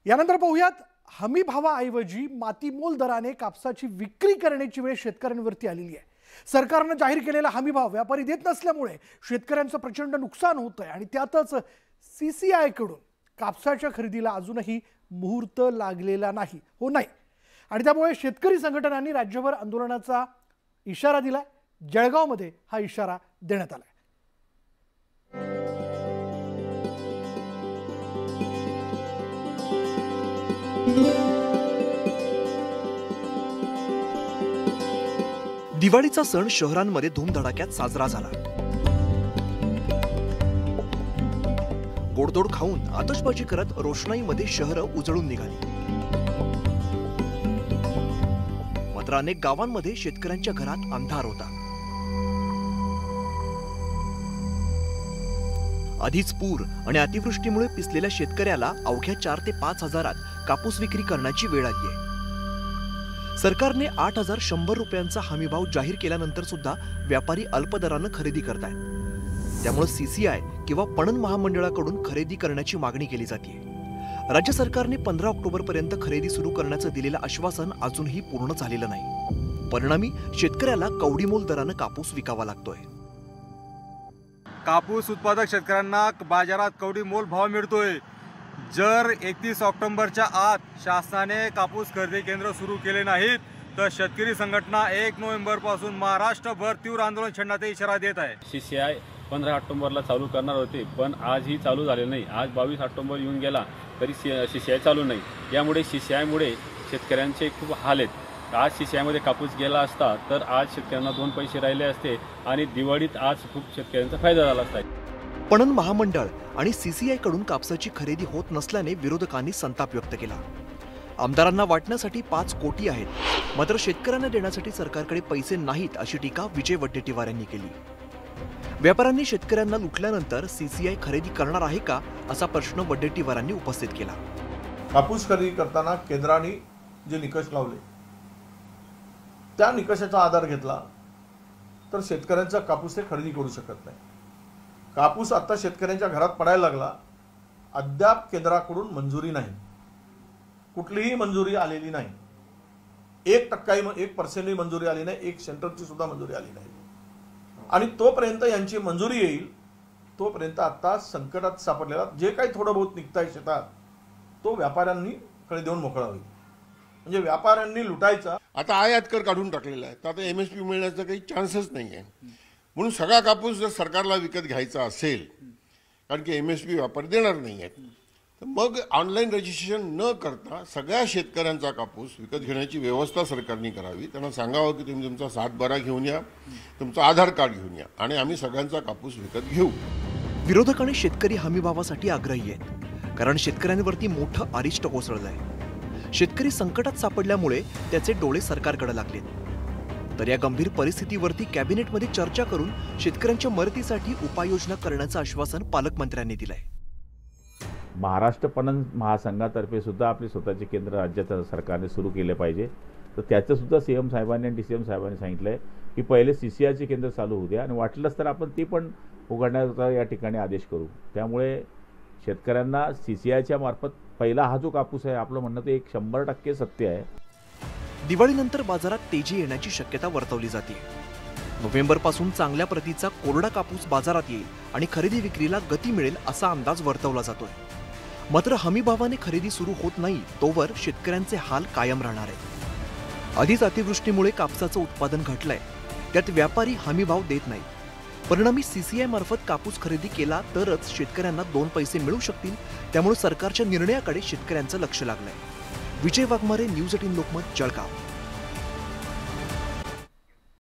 यानंतर पाहूयात हमी भावाऐवजी मातीमोल दराने कापसाची विक्री करण्याची वेळ शेतकऱ्यांवरती आलेली आहे। सरकारने जाहीर केलेला हमी भाव व्यापारी देत नसल्यामुळे शेतकऱ्यांचं प्रचंड नुकसान होतंय आणि त्यातच सीसीआय कडून कापसाच्या खरेदीला अजूनही मुहूर्त लागलेला नाही आणि त्यामुळे शेतकरी संघटनांनी राज्यभर आंदोलनाचा इशारा दिलाय। जळगावमध्ये हा इशारा देण्यात आलाय। दिवाळीचा सण शहरांमध्ये धूमधडाक्यात साजरा झाला। गोडधोड खाऊन आतषबाजी करत रोषणाईमध्ये शहरं उजळून निघाली। मात्र अनेक गावांमध्ये शेतकऱ्यांच्या घरात अंधार होता। आधीच पूर आणि अतिवृष्टीमुळे पिसलेल्या शेतकऱ्याला अवघ्या 4 ते 5 हजारात कापूस विक्री करण्याची वेळ आली आहे। सरकारने 8,100 रुपयांचा हमीभाव जाहीर केल्यानंतर सुद्धा व्यापारी अल्प दराने खरेदी करतायत। त्यामुळे सीसीआय किंवा पणन महामंडळाकडून खरेदी करण्याची मागणी केली जाते। राज्य सरकारने 15 ऑक्टोबर पर्यंत खरेदी सुरू करण्याचं दिलेलं आश्वासन अजूनही पूर्ण झालेलं नाही। परिणामी शेतकऱ्याला कवडीमोल दराने कापूस विकावा लागतोय। कापूस उत्पादक शेतकऱ्यांना बाजारात कवडीमोल भाव मिळतोय। जर 31 ऑक्टोबरच्या आत शासनाने कापूस खरेदी केंद्र सुरू केले नाहीत तर शेतकरी संघटना 1 नोव्हेंबर पासून महाराष्ट्रभर तीव्र आंदोलन छेडण्याचा इशारा देत आहे। सीसीआय 15 ऑक्टोबरला चालू करणार होते, पण आजही चालू झाले नाही। आज 22 ऑक्टोबर येऊन गेला तरी सीसीआय चालू नाही। यामुळे सीसीआयमुळे शेतकऱ्यांचे खूप हाल आहेत। आज सीसीआयमध्ये कापूस गेला असता तर आज शेतकऱ्यांना 2 पैसे राहिले असते आणि दिवाळीत आज खूप शेतकऱ्यांचा फायदा झाला असता। पणन महामंडळ आणि सीसीआय कडून कापसाची खरेदी होत नसल्याने विरोधकांनी संताप व्यक्त केला। आमदारांना वाटण्यासाठी 5 कोटी आहेत, मात्र शेतकऱ्यांना देण्यासाठी सरकारकडे पैसे नाहीत अशी टीका विजय वडेट्टीवार यांनी केली। व्यापाऱ्यांनी शेतकऱ्यांना लुटल्यानंतर सीसीआय खरेदी करणार आहे का असा प्रश्न वडेट्टीवारांनी उपस्थित केला। कापूस खरेदी करताना केंद्राने जे निकष लावले त्या निकषाचा आधार घेतला तर शेतकऱ्यांचा कापूस ते खरेदी करू शकत नाही। कापूस आता शेतकऱ्यांच्या घरात पडायला लागला, अद्याप केंद्राकडून मंजुरी नाही, कुठलीही मंजुरी आलेली नाही। 1% मंजुरी आली नाही, 1 सेंटरची सुद्धा मंजुरी आली नाही। आणि तोपर्यंत यांची मंजुरी येईल तोपर्यंत आता संकटात सापडलेला जे काही थोडं बहुत निघताय शेतात तो व्यापाऱ्यांनी कडे देऊन मोकळा होईल। म्हणजे व्यापाऱ्यांनी लुटायचा आता आयात कर काढून टाकलेला आहे, तर आता एमएसपी मिळण्याचा काही चान्सच नाही आहे। म्हणून सगळा कापूस जर सरकारला विकत घ्यायचा असेल, कारण की एमएसपी व्यापारी देणार नाही आहेत, तर मग ऑनलाईन रजिस्ट्रेशन न करता सगळ्या शेतकऱ्यांचा कापूस विकत घेण्याची व्यवस्था सरकारने करावी। त्यांना सांगावं की तुम्ही तुमचा 7/12 घेऊन या, तुमचं आधार कार्ड घेऊन या आणि आम्ही सगळ्यांचा कापूस विकत घेऊ। विरोधकांनी शेतकरी हमीभावासाठी आग्रही आहेत, कारण शेतकऱ्यांवरती मोठं अरिष्ट कोसळलंय। शेतकरी संकटात सापडल्यामुळे त्याचे डोळे सरकारकडे लागलेत। तर या गंभीर परिस्थितीवरती कॅबिनेटमध्ये चर्चा करून शेतकऱ्यांच्या मदतीसाठी उपाययोजना करण्याचं आश्वासन पालकमंत्र्यांनी दिलंय। महाराष्ट्र पणन महासंघातर्फे सुद्धा आपले स्वतःचे केंद्र राज्याच्या सरकारने सुरू केले पाहिजे। तर त्याचं सुद्धा सीएम साहेबांनी आणि डीसीएम साहेबांनी सांगितलंय की पहिले सीसीआयचे केंद्र चालू होऊ द्या आणि वाटलंच तर आपण ते पण उघडण्याचा या ठिकाणी आदेश करू। त्यामुळे शेतकऱ्यांना सीसीआयच्या मार्फत पहिला हा जो कापूस आहे, आपलं म्हणणं ते 100% सत्य आहे। दिवाळीनंतर बाजारात तेजी येण्याची शक्यता वर्तवली जाते। नोव्हेंबरपासून चांगल्या प्रतीचा कोरडा कापूस बाजारात येईल आणि खरेदी विक्रीला गती मिळेल असा अंदाज वर्तवला जातोय। मात्र हमीभावाने खरेदी सुरू होत नाही तोवर शेतकऱ्यांचे हाल कायम राहणार आहेत। आधीच अतिवृष्टीमुळे कापसाचं उत्पादन घटलंय, त्यात व्यापारी हमीभाव देत नाही। परिणामी सीसीआय मार्फत कापूस खरेदी केला तरच शेतकऱ्यांना 2 पैसे मिळू शकतील। त्यामुळे सरकारच्या निर्णयाकडे शेतकऱ्यांचं लक्ष लागलंय। विजय वाघमारे, न्यूज 18 लोकमत, जळगाव।